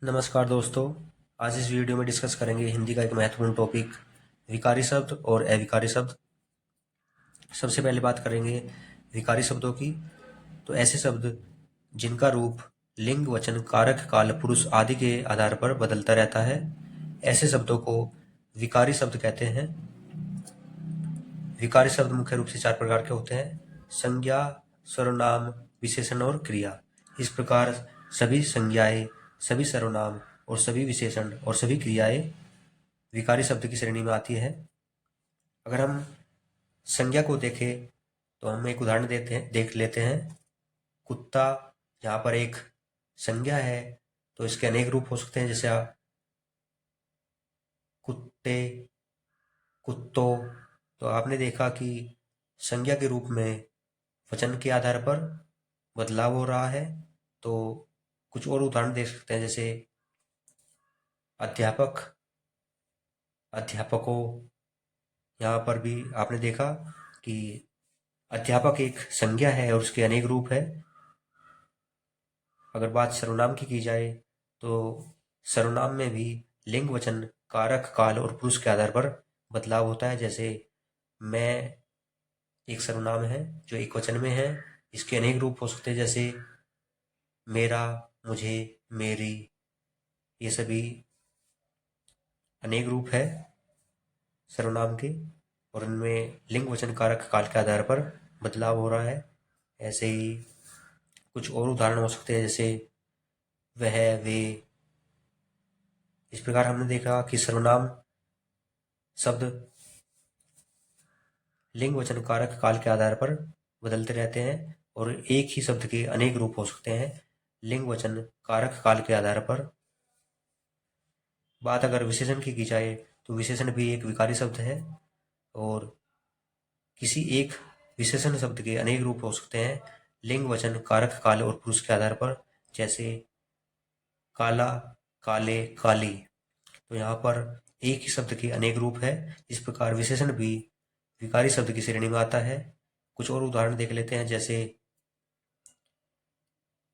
नमस्कार दोस्तों। आज इस वीडियो में डिस्कस करेंगे हिंदी का एक महत्वपूर्ण टॉपिक विकारी शब्द और अविकारी शब्द। सबसे पहले बात करेंगे विकारी शब्दों की। तो ऐसे शब्द जिनका रूप लिंग, वचन, कारक, काल, पुरुष आदि के आधार पर बदलता रहता है, ऐसे शब्दों को विकारी शब्द कहते हैं। विकारी शब्द मुख्य रूप से 4 प्रकार के होते हैं: संज्ञा, सर्वनाम, विशेषण और क्रिया। इस प्रकार सभी संज्ञाएं, सभी सर्वनाम और सभी विशेषण और सभी क्रियाएं विकारी शब्द की श्रेणी में आती है। अगर हम संज्ञा को देखें तो हम एक उदाहरण देख लेते हैं। कुत्ता, यहाँ पर एक संज्ञा है तो इसके अनेक रूप हो सकते हैं, जैसे कुत्ते, कुत्तों। तो आपने देखा कि संज्ञा के रूप में वचन के आधार पर बदलाव हो रहा है। तो कुछ और उदाहरण दे सकते हैं, जैसे अध्यापक, अध्यापकों। यहाँ पर भी आपने देखा कि अध्यापक एक संज्ञा है और उसके अनेक रूप है। अगर बात सर्वनाम की जाए तो सर्वनाम में भी लिंग, वचन, कारक, काल और पुरुष के आधार पर बदलाव होता है। जैसे मैं एक सर्वनाम है जो एक वचन में है, इसके अनेक रूप हो सकते हैं, जैसे मेरा, मुझे, मेरी। ये सभी अनेक रूप है सर्वनाम के, और इनमें लिंग, वचन, कारक, काल के आधार पर बदलाव हो रहा है। ऐसे ही कुछ और उदाहरण हो सकते हैं, जैसे वह, वे। इस प्रकार हमने देखा कि सर्वनाम शब्द लिंग, वचन, कारक, काल के आधार पर बदलते रहते हैं और एक ही शब्द के अनेक रूप हो सकते हैं लिंग, वचन, कारक, काल के आधार पर। बात अगर विशेषण की जाए तो विशेषण भी एक विकारी शब्द है और किसी एक विशेषण शब्द के अनेक रूप हो सकते हैं लिंग, वचन, कारक, काल और पुरुष के आधार पर। जैसे काला, काले, काली। तो यहाँ पर एक ही शब्द के अनेक रूप है। इस प्रकार विशेषण भी विकारी शब्द की श्रेणी में आता है। कुछ और उदाहरण देख लेते हैं, जैसे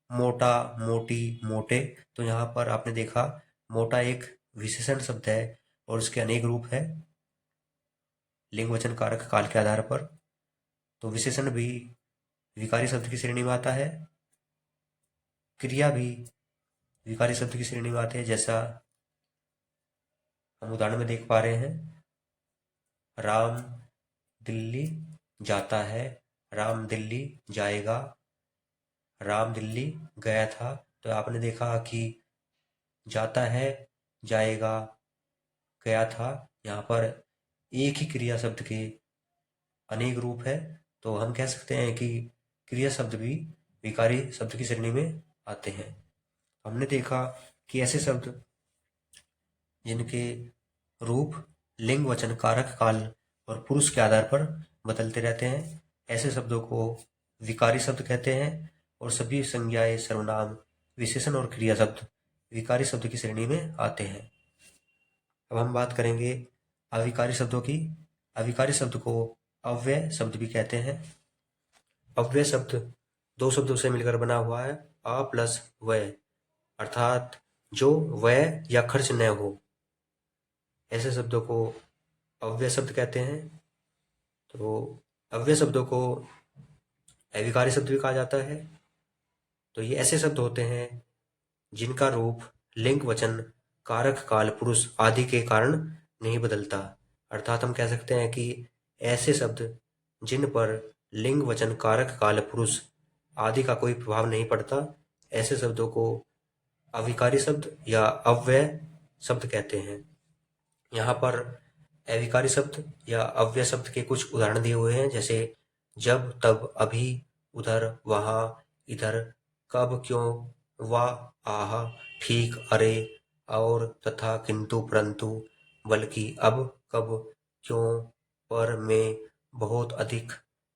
मोटा, मोटी, मोटे। तो यहाँ पर आपने देखा मोटा एक विशेषण शब्द है और इसके अनेक रूप है लिंग, वचन, कारक, काल के आधार पर। तो विशेषण भी विकारी शब्द की श्रेणी में आता है। क्रिया भी विकारी शब्द की श्रेणी में आते हैं, जैसा हम उदाहरण में देख पा रहे हैं। राम दिल्ली जाता है, राम दिल्ली जाएगा, राम दिल्ली गया था। तो आपने देखा कि जाता है, जाएगा, गया था, यहाँ पर एक ही क्रिया शब्द के अनेक रूप है। तो हम कह सकते हैं कि क्रिया शब्द भी विकारी शब्द की श्रेणी में आते हैं। हमने देखा कि ऐसे शब्द जिनके रूप लिंग, वचन, कारक, काल और पुरुष के आधार पर बदलते रहते हैं, ऐसे शब्दों को विकारी शब्द कहते हैं। और सभी संज्ञाएं, सर्वनाम, विशेषण और क्रिया शब्द विकारी शब्द की श्रेणी में आते हैं। अब हम बात करेंगे अविकारी शब्दों की। अविकारी शब्द को अव्यय शब्द भी कहते हैं। अव्यय शब्द दो शब्दों से मिलकर बना हुआ है, अ प्लस व्यय, अर्थात जो व्यय या खर्च न हो, ऐसे शब्दों को अव्यय शब्द कहते हैं। तो अव्यय शब्दों को अविकारी शब्द भी कहा जाता है। तो ये ऐसे शब्द होते हैं जिनका रूप लिंग, वचन, कारक, काल, पुरुष आदि के कारण नहीं बदलता। अर्थात हम कह सकते हैं कि ऐसे शब्द जिन पर लिंग, वचन, कारक, काल, पुरुष आदि का कोई प्रभाव नहीं पड़ता, ऐसे शब्दों को अविकारी शब्द या अव्यय शब्द कहते हैं। यहाँ पर अविकारी शब्द या अव्यय शब्द के कुछ उदाहरण दिए हुए हैं, जैसे जब, तब, अभी, उधर, वहां, इधर, कब, क्यों, वाह, आह, ठीक, अरे, और, तथा, किंतु, परंतु, बल्कि, अब, कब, क्यों, पर, में, बहुत, अधिक,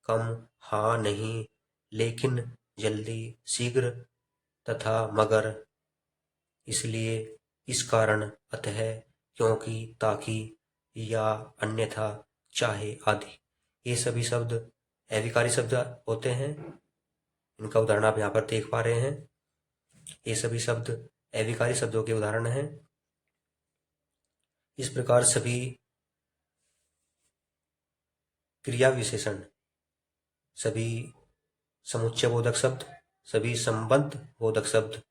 कम, हाँ, नहीं, लेकिन, जल्दी, शीघ्र, तथा, मगर, इसलिए, इस कारण, अतः, क्योंकि, ताकि, या, अन्यथा, चाहे आदि। ये सभी शब्द अविकारी शब्द होते हैं। इनका उदाहरण आप यहाँ पर देख पा रहे हैं। ये सभी शब्द अविकारी शब्दों के उदाहरण हैं। इस प्रकार सभी क्रिया विशेषण, सभी समुच्चय बोधक शब्द, सभी संबंध बोधक शब्द,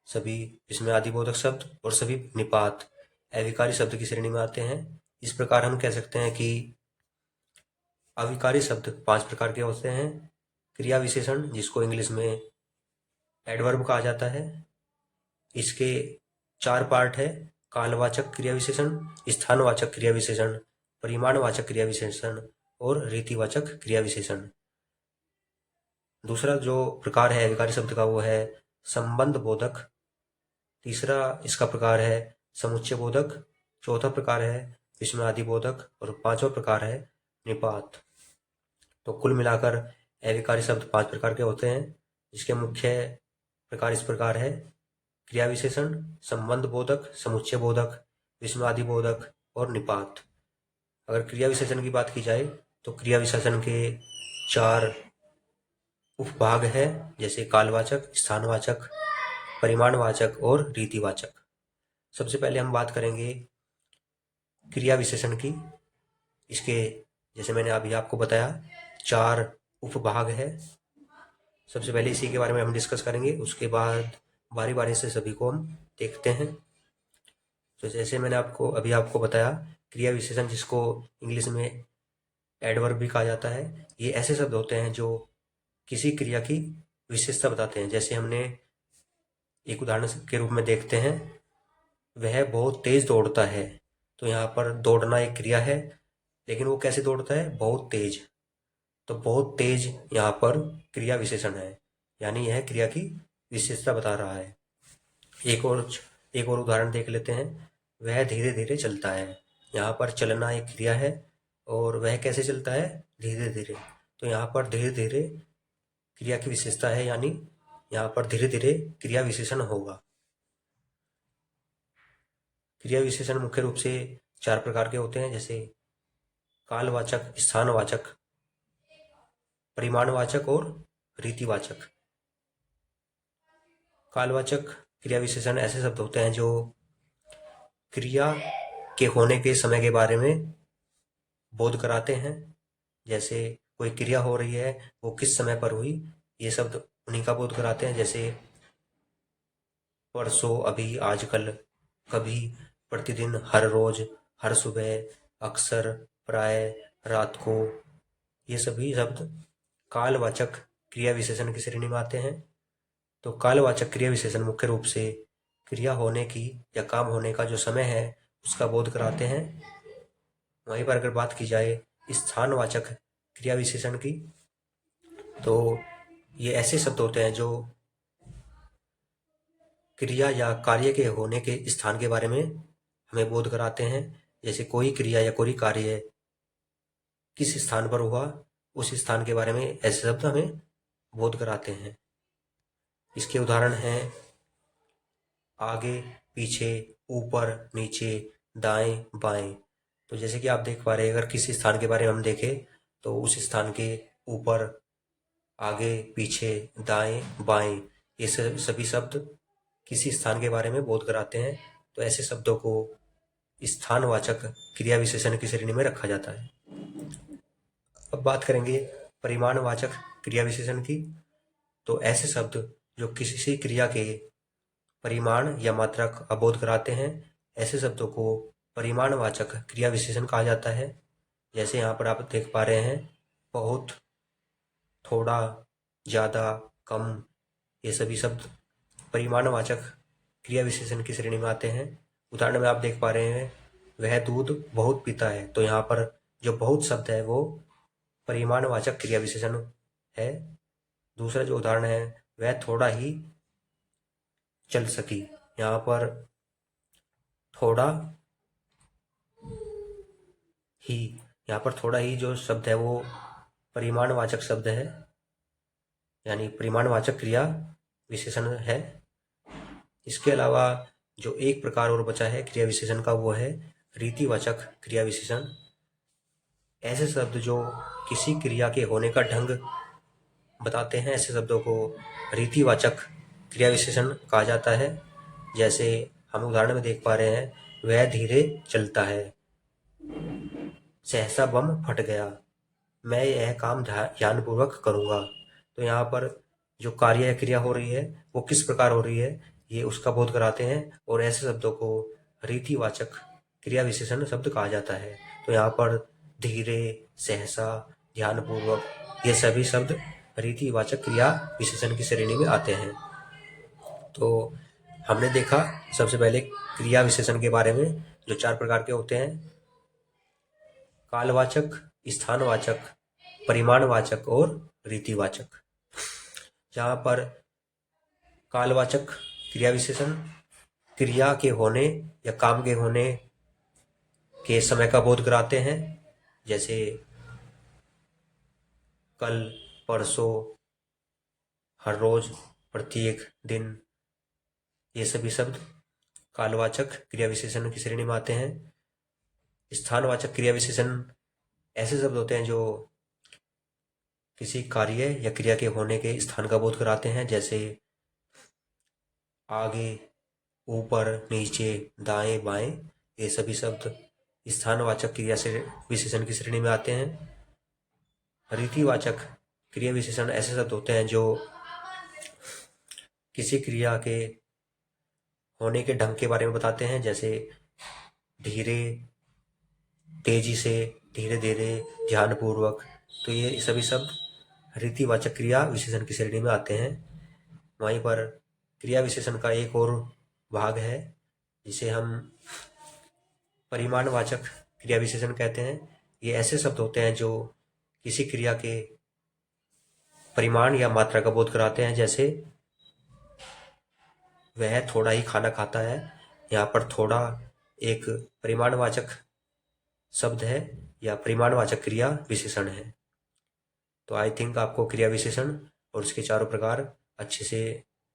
सभी विस्मयादि बोधक शब्द और सभी निपात अविकारी शब्द की श्रेणी में आते हैं। इस प्रकार हम कह सकते हैं कि अविकारी शब्द 5 प्रकार के होते हैं। क्रिया विशेषण, जिसको इंग्लिश में एडवर्ब कहा जाता है, इसके 4 पार्ट है। कालवाचक क्रिया विशेषण, स्थानवाचक क्रिया विशेषण, परिमाणवाचक क्रिया विशेषण और रीतिवाचक क्रिया विशेषण। दूसरा जो प्रकार है अविकारी शब्द का वो है संबंध बोधक। तीसरा इसका प्रकार है समुच्चय बोधक। चौथा प्रकार है विस्मयादि बोधक और 5वां प्रकार है निपात। तो कुल मिलाकर अविकारी शब्द 5 प्रकार के होते हैं, जिसके मुख्य प्रकार इस प्रकार है: क्रिया विशेषण, संबंध बोधक, समुच्चय बोधक, विस्मयादि बोधक और निपात। अगर क्रिया विशेषण की बात की जाए तो क्रिया विशेषण के 4 उपभाग है, जैसे कालवाचक, स्थानवाचक, परिमाणवाचक और रीतिवाचक। सबसे पहले हम बात करेंगे क्रिया विशेषण की। इसके जैसे मैंने अभी आपको बताया 4 उपभाग है। सबसे पहले इसी के बारे में हम डिस्कस करेंगे, उसके बाद बारी बारी से सभी को हम देखते हैं। तो जैसे मैंने आपको बताया, क्रिया विशेषण जिसको इंग्लिश में एडवर्ब भी कहा जाता है, ये ऐसे शब्द होते हैं जो किसी क्रिया की विशेषता बताते हैं। जैसे हमने एक उदाहरण के रूप में देखते हैं, वह बहुत तेज दौड़ता है। तो यहाँ पर दौड़ना एक क्रिया है, लेकिन वो कैसे दौड़ता है? बहुत तेज। तो बहुत तेज यहाँ पर क्रिया विशेषण है, यानी यह क्रिया की विशेषता बता रहा है। एक और उदाहरण देख लेते हैं। वह धीरे धीरे चलता है। यहाँ पर चलना एक क्रिया है और वह कैसे चलता है? धीरे धीरे। तो यहाँ पर धीरे धीरे क्रिया की विशेषता है, यानी यहाँ पर धीरे धीरे क्रिया विशेषण होगा। क्रिया विशेषण मुख्य रूप से 4 प्रकार के होते हैं, जैसे कालवाचक, स्थानवाचक, परिमाणवाचक और रीतिवाचक। कालवाचक क्रिया विशेषण ऐसे शब्द होते हैं जो क्रिया के होने के समय के बारे में बोध कराते हैं। जैसे कोई क्रिया हो रही है, वो किस समय पर हुई, ये शब्द उन्हीं का बोध कराते हैं। जैसे परसों, अभी, आजकल, कभी, प्रतिदिन, हर रोज, हर सुबह, अक्सर, प्राय, रात को। ये सभी शब्द कालवाचक क्रिया विशेषण की श्रेणी में आते हैं। तो कालवाचक क्रिया विशेषण मुख्य रूप से क्रिया होने की या काम होने का जो समय है उसका बोध कराते हैं। वहीं पर अगर बात की जाए स्थानवाचक क्रिया विशेषण की, तो ये ऐसे शब्द होते हैं जो क्रिया या कार्य के होने के स्थान के बारे में हमें बोध कराते हैं। जैसे कोई क्रिया या कोई कार्य किस स्थान पर हुआ, उस स्थान के बारे में ऐसे शब्द हमें बोध कराते हैं। इसके उदाहरण हैं आगे, पीछे, ऊपर, नीचे, दाएं, बाएं। तो जैसे कि आप देख पा रहे हैं, अगर किसी स्थान के बारे में हम देखें तो उस स्थान के ऊपर, आगे, पीछे, दाएं, बाएं, ये सभी शब्द किसी स्थान के बारे में बोध कराते हैं। तो ऐसे शब्दों को स्थानवाचक क्रिया विशेषण की श्रेणी में रखा जाता है। अब बात करेंगे परिमाणवाचक क्रिया विशेषण की। तो ऐसे शब्द जो किसी क्रिया के परिमाण या मात्रा का बोध कराते हैं, ऐसे शब्दों को परिमाणवाचक क्रिया विशेषण कहा जाता है। जैसे यहाँ पर आप देख पा रहे हैं, बहुत, थोड़ा, ज़्यादा, कम, ये सभी शब्द परिमाणवाचक क्रिया विशेषण की श्रेणी में आते हैं। उदाहरण में आप देख पा रहे हैं, वह दूध बहुत पीता है। तो यहाँ पर जो बहुत शब्द है वो परिमाणवाचक क्रिया विशेषण है। दूसरा जो उदाहरण है, वह थोड़ा ही चल सकी। यहाँ पर थोड़ा ही, यहाँ पर थोड़ा ही जो शब्द है वो परिमाणवाचक शब्द है, यानी परिमाणवाचक क्रिया विशेषण है। इसके अलावा जो एक प्रकार और बचा है क्रिया विशेषण का, वो है रीतिवाचक क्रिया विशेषण। ऐसे शब्द जो किसी क्रिया के होने का ढंग बताते हैं, ऐसे शब्दों को रीतिवाचक क्रिया विशेषण कहा जाता है। जैसे हम उदाहरण में देख पा रहे हैं, वह धीरे चलता है, सहसा बम फट गया, मैं यह काम ध्यानपूर्वक करूँगा। तो यहाँ पर जो कार्य या क्रिया हो रही है वो किस प्रकार हो रही है, ये उसका बोध कराते हैं, और ऐसे शब्दों को रीतिवाचक क्रिया विशेषण शब्द कहा जाता है। तो यहाँ पर धीरे, सहसा, ध्यानपूर्वक ये सभी शब्द रीतिवाचक क्रिया विशेषण की श्रेणी में आते हैं। तो हमने देखा सबसे पहले क्रिया विशेषण के बारे में, जो 4 प्रकार के होते हैं: कालवाचक, स्थानवाचक, परिमाणवाचक और रीतिवाचक। जहाँ पर कालवाचक क्रिया विशेषण क्रिया के होने या काम के होने के समय का बोध कराते हैं, जैसे कल, परसों, हर रोज, प्रत्येक दिन, ये सभी शब्द कालवाचक क्रिया विशेषण की श्रेणी में आते हैं। स्थानवाचक क्रिया विशेषण ऐसे शब्द होते हैं जो किसी कार्य या क्रिया के होने के स्थान का बोध कराते हैं, जैसे आगे, ऊपर, नीचे, दाएं, बाएं, ये सभी शब्द स्थानवाचक क्रिया से विशेषण की श्रेणी में आते हैं। रीतिवाचक क्रिया विशेषण ऐसे शब्द होते हैं जो किसी क्रिया के होने के ढंग के बारे में बताते हैं, जैसे धीरे, तेजी से, धीरे धीरे, ध्यानपूर्वक। तो ये सभी शब्द रीतिवाचक क्रिया विशेषण की श्रेणी में आते हैं। वहीं पर क्रिया विशेषण का एक और भाग है जिसे हम परिमाणवाचक क्रिया विशेषण कहते हैं। ये ऐसे शब्द होते हैं जो किसी क्रिया के परिमाण या मात्रा का बोध कराते हैं, जैसे वह थोड़ा ही खाना खाता है। यहाँ पर थोड़ा एक परिमाणवाचक शब्द है या परिमाणवाचक क्रिया विशेषण है। तो आई थिंक आपको क्रिया विशेषण और उसके चारों प्रकार अच्छे से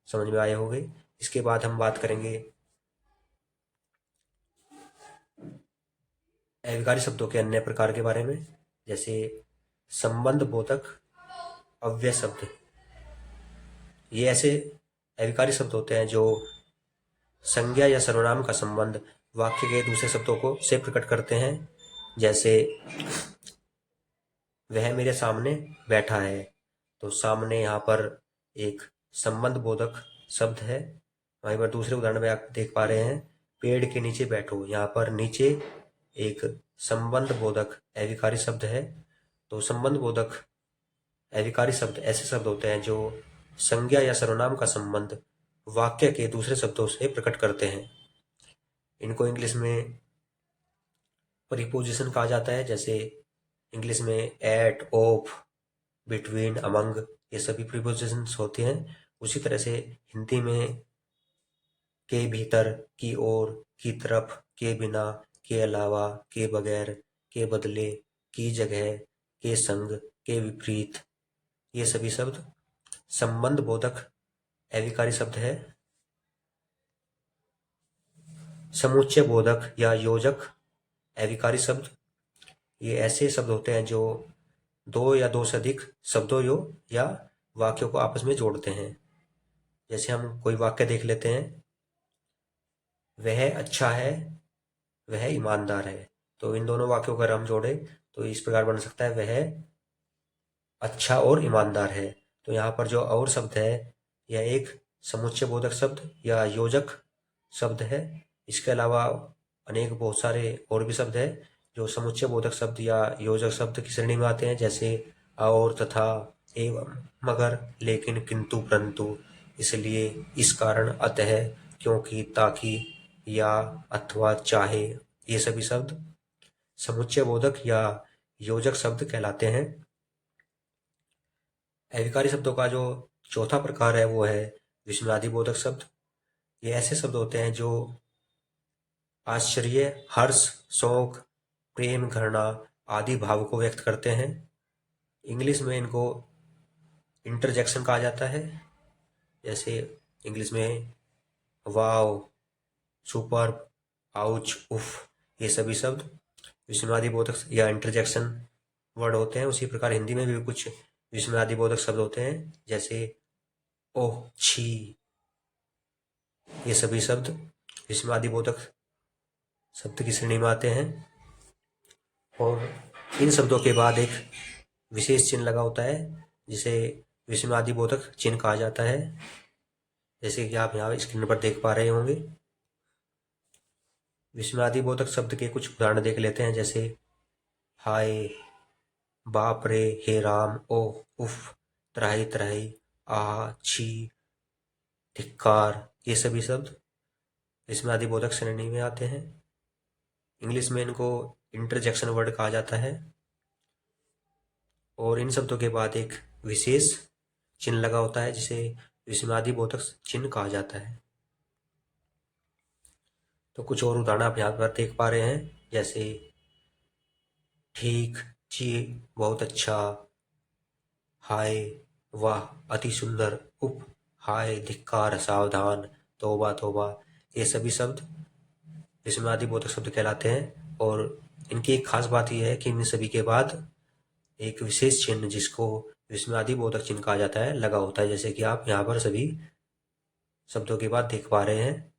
समझ में आए होंगे। इसके बाद हम बात करेंगे अविकारी शब्दों के अन्य प्रकार के बारे में, जैसे संबंध बोधक अव्यय शब्द। ये ऐसे अविकारी शब्द होते हैं जो संज्ञा या सर्वनाम का संबंध वाक्य के दूसरे शब्दों को से प्रकट करते हैं, जैसे वह मेरे सामने बैठा है। तो सामने यहाँ पर एक संबंध बोधक शब्द है। वहीं पर दूसरे उदाहरण में आप देख पा रहे हैं, पेड़ के नीचे बैठो। यहाँ पर नीचे एक संबंध बोधक अविकारी शब्द है। तो संबंध बोधक अविकारी शब्द ऐसे शब्द होते हैं जो संज्ञा या सर्वनाम का संबंध वाक्य के दूसरे शब्दों से प्रकट करते हैं। इनको इंग्लिश में प्रीपोजिशन कहा जाता है, जैसे इंग्लिश में एट, ऑफ, बिटवीन, अमंग, ये सभी प्रीपोजिशंस होते हैं। उसी तरह से हिंदी में के भीतर, की ओर, की तरफ, के बिना, के अलावा, के बगैर, के बदले, की जगह, के संग, के विपरीत, ये सभी शब्द संबंध बोधक अविकारी शब्द है। समुच्चय बोधक या योजक अविकारी शब्द, ये ऐसे शब्द होते हैं जो दो या दो से अधिक शब्दों या वाक्यों को आपस में जोड़ते हैं। जैसे हम कोई वाक्य देख लेते हैं, वह अच्छा है, वह ईमानदार है। तो इन दोनों वाक्यों को अगर हम जोड़े तो इस प्रकार बन सकता है, वह अच्छा और ईमानदार है। तो यहाँ पर जो और शब्द है यह एक समुच्चय बोधक शब्द या योजक शब्द है। इसके अलावा अनेक बहुत सारे और भी शब्द है जो समुच्चय बोधक शब्द या योजक शब्द की श्रेणी में आते हैं, जैसे और, तथा, एवं, मगर, लेकिन, किंतु, परंतु, इसलिए, इस कारण, अतः, क्योंकि, ताकि, या, अथवा, चाहे, ये सभी शब्द समुच्चय बोधक या योजक शब्द कहलाते हैं। अविकारी शब्दों का जो चौथा प्रकार है वो है विस्मयादि बोधक शब्द। ये ऐसे शब्द होते हैं जो आश्चर्य, हर्ष, शोक, प्रेम, घृणा आदि भाव को व्यक्त करते हैं। इंग्लिश में इनको इंटरजेक्शन कहा जाता है, जैसे इंग्लिश में वाव, सुपर, आउच, उफ, ये सभी शब्द विस्मयादि बोधक या इंटरजेक्शन वर्ड होते हैं। उसी प्रकार हिंदी में भी कुछ विस्मयादि बोधक शब्द होते हैं, जैसे ओह, छी, ये सभी शब्द विस्मयादिबोधक शब्द की श्रेणी में आते हैं और इन शब्दों के बाद एक विशेष चिन्ह लगा होता है जिसे विस्मयादिबोधक चिन्ह कहा जाता है, जैसे कि आप यहाँ स्क्रीन पर देख पा रहे होंगे। विस्मयादिबोधक शब्द के कुछ उदाहरण देख लेते हैं, जैसे हाय, बाप रे, हे राम, ओह, उफ, त्राही त्राही, आह, छी, धिक्कार, ये सभी शब्द विस्मयादिबोधक श्रेणी में आते हैं। इंग्लिश में इनको इंटरजेक्शन वर्ड कहा जाता है और इन शब्दों के बाद एक विशेष चिन्ह लगा होता है जिसे विस्मयादिबोधक चिन्ह कहा जाता है। तो कुछ और उदाहरण आप यहाँ पर देख पा रहे हैं, जैसे ठीक, जी, बहुत अच्छा, हाय, वाह, अति सुंदर, उप, हाय, धिक्कार, सावधान, तौबा तौबा, ये सभी शब्द विस्मयादिबोधक शब्द कहलाते हैं और इनकी एक खास बात यह है कि इन सभी के बाद एक विशेष चिन्ह जिसको विस्मयादिबोधक चिन्ह कहा जाता है लगा होता है, जैसे कि आप यहाँ पर सभी शब्दों के बाद देख पा रहे हैं।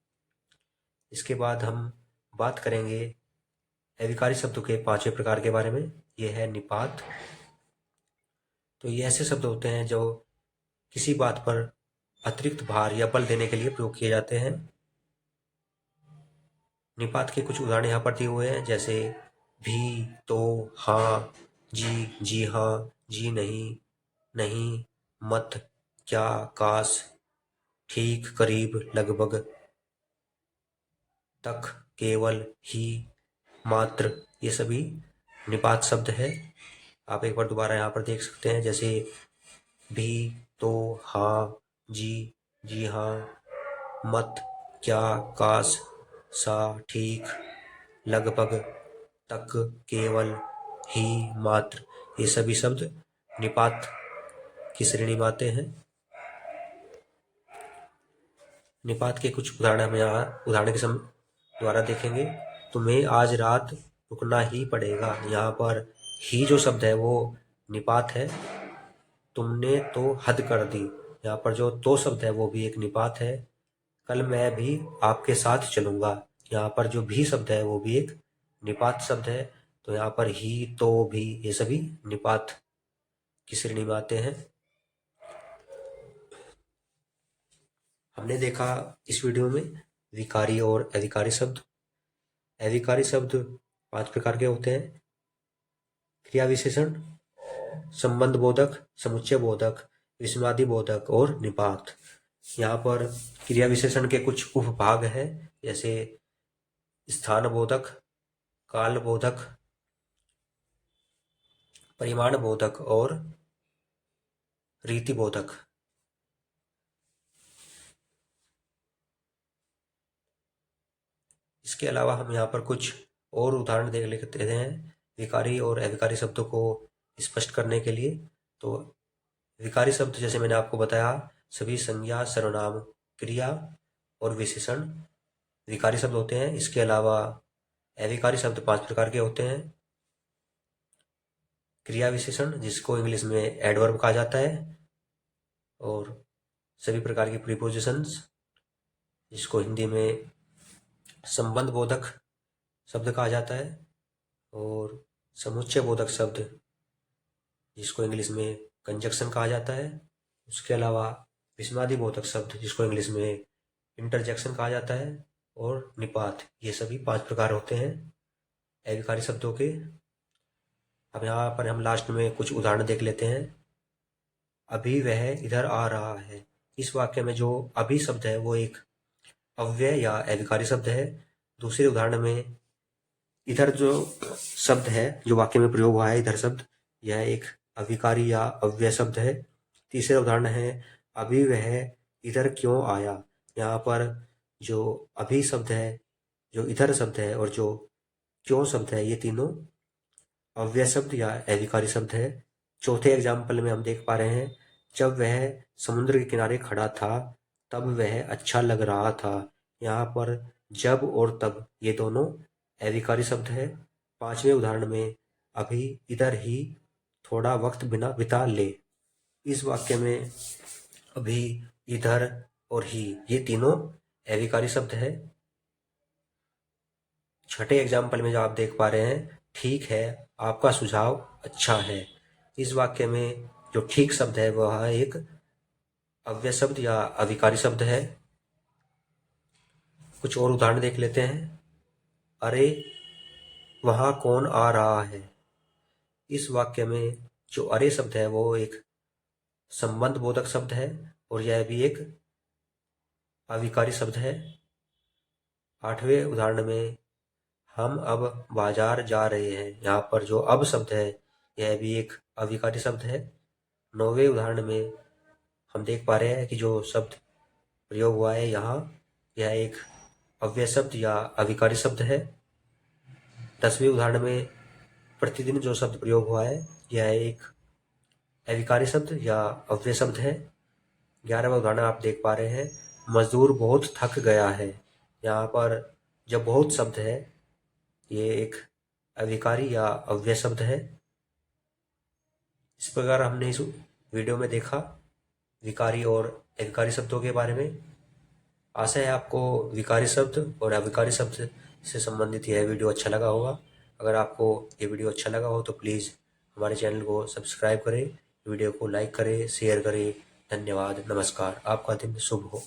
इसके बाद हम बात करेंगे अविकारी शब्दों के 5वें प्रकार के बारे में। यह है निपात। तो ये ऐसे शब्द होते हैं जो किसी बात पर अतिरिक्त भार या बल देने के लिए प्रयोग किए जाते हैं। निपात के कुछ उदाहरण यहाँ पर दिए हुए हैं, जैसे भी, तो, हाँ, जी, जी हाँ, जी नहीं, नहीं, मत, क्या, काश, ठीक, करीब, लगभग, तक, केवल, ही, मात्र, ये सभी निपात शब्द है। आप एक बार दोबारा यहाँ पर देख सकते हैं, जैसे भी, तो, हाँ, जी, जी हाँ, मत, क्या, काश, सा, ठीक, लगभग, तक, केवल, ही, मात्र, ये सभी शब्द निपात की श्रेणी में आते हैं। निपात के कुछ उदाहरण हम यहाँ उदाहरण के द्वारा देखेंगे। तुम्हें आज रात रुकना ही पड़ेगा, यहाँ पर ही जो शब्द है वो निपात है। तुमने तो हद कर दी, यहाँ पर जो तो शब्द है वो भी एक निपात है। कल मैं भी आपके साथ चलूंगा, यहाँ पर जो भी शब्द है वो भी एक निपात शब्द है। तो यहाँ पर ही, तो, भी, ये सभी निपात की श्रेणी में आते हैं। हमने देखा इस वीडियो में विकारी और अविकारी शब्द। अविकारी शब्द 5 प्रकार के होते हैं: क्रिया विशेषण, संबंध बोधक, समुच्चय बोधक, विस्मयादि बोधक और निपात। यहाँ पर क्रिया विशेषण के कुछ उपभाग हैं, जैसे स्थान बोधक, काल बोधक, परिमाण बोधक और रीति बोधक। इसके अलावा हम यहाँ पर कुछ और उदाहरण देख लेते हैं विकारी और अविकारी शब्दों को स्पष्ट करने के लिए। तो विकारी शब्द, जैसे मैंने आपको बताया, सभी संज्ञा, सर्वनाम, क्रिया और विशेषण विकारी शब्द होते हैं। इसके अलावा अविकारी शब्द 5 प्रकार के होते हैं: क्रिया विशेषण, जिसको इंग्लिश में एडवर्ब कहा जाता है, और सभी प्रकार की प्रीपोजिशंस, जिसको हिंदी में संबंध बोधक शब्द कहा जाता है, और समुच्चय बोधक शब्द, जिसको इंग्लिश में कंजक्शन कहा जाता है। उसके अलावा विस्मयादि बोधक शब्द, जिसको इंग्लिश में इंटरजेक्शन कहा जाता है, और निपात। ये सभी 5 प्रकार होते हैं अविकारी शब्दों के। अब यहाँ पर हम लास्ट में कुछ उदाहरण देख लेते हैं। अभी वह इधर आ रहा है, इस वाक्य में जो अभी शब्द है वो एक अव्यय या अविकारी शब्द है। दूसरे उदाहरण में इधर जो शब्द है जो वाक्य में प्रयोग हुआ है, इधर शब्द, यह एक अविकारी या अव्यय शब्द है। तीसरा उदाहरण है अभी वह इधर क्यों आया, यहाँ पर जो अभी शब्द है, जो इधर शब्द है और जो क्यों शब्द है, ये तीनों अव्यय शब्द या अविकारी शब्द है। चौथे एग्जाम्पल में हम देख पा रहे हैं, जब वह समुद्र के किनारे खड़ा था तब वह अच्छा लग रहा था, यहाँ पर जब और तब ये दोनों अविकारी शब्द है। 5वें उदाहरण में अभी इधर ही थोड़ा वक्त बिता ले, इस वाक्य में अभी, इधर और ही, ये तीनों अविकारी शब्द है। छठे एग्जाम्पल में जो आप देख पा रहे हैं, ठीक है, आपका सुझाव अच्छा है। इस वाक्य में जो ठीक शब्द है वह एक अव्यय शब्द या अविकारी शब्द है। कुछ और उदाहरण देख लेते हैं। अरे वहाँ कौन आ रहा है। इस वाक्य में जो अरे शब्द है वो एक संबंध बोधक शब्द है और यह भी एक अविकारी शब्द है। आठवें उदाहरण में हम अब बाजार जा रहे हैं, यहाँ पर जो अब शब्द है यह भी एक अविकारी शब्द है। नौवें उदाहरण में हम देख पा रहे हैं कि जो शब्द प्रयोग हुआ है यहाँ, यह एक अव्यय शब्द या अविकारी शब्द है। 10वें उदाहरण में प्रतिदिन जो शब्द प्रयोग हुआ है यह एक अविकारी शब्द या अव्यय शब्द है। 11वां उदाहरण आप देख पा रहे हैं, मजदूर बहुत थक गया है। यहाँ पर जब बहुत शब्द है ये एक अविकारी या अव्यय शब्द है। इस प्रकार हमने इस वीडियो में देखा विकारी और अविकारी शब्दों के बारे में। आशा है आपको विकारी शब्द और अविकारी शब्द से संबंधित यह वीडियो अच्छा लगा होगा। अगर आपको ये वीडियो अच्छा लगा हो तो प्लीज़ हमारे चैनल को सब्सक्राइब करें, वीडियो को लाइक करें, शेयर करें। धन्यवाद, नमस्कार, आपका दिन शुभ हो।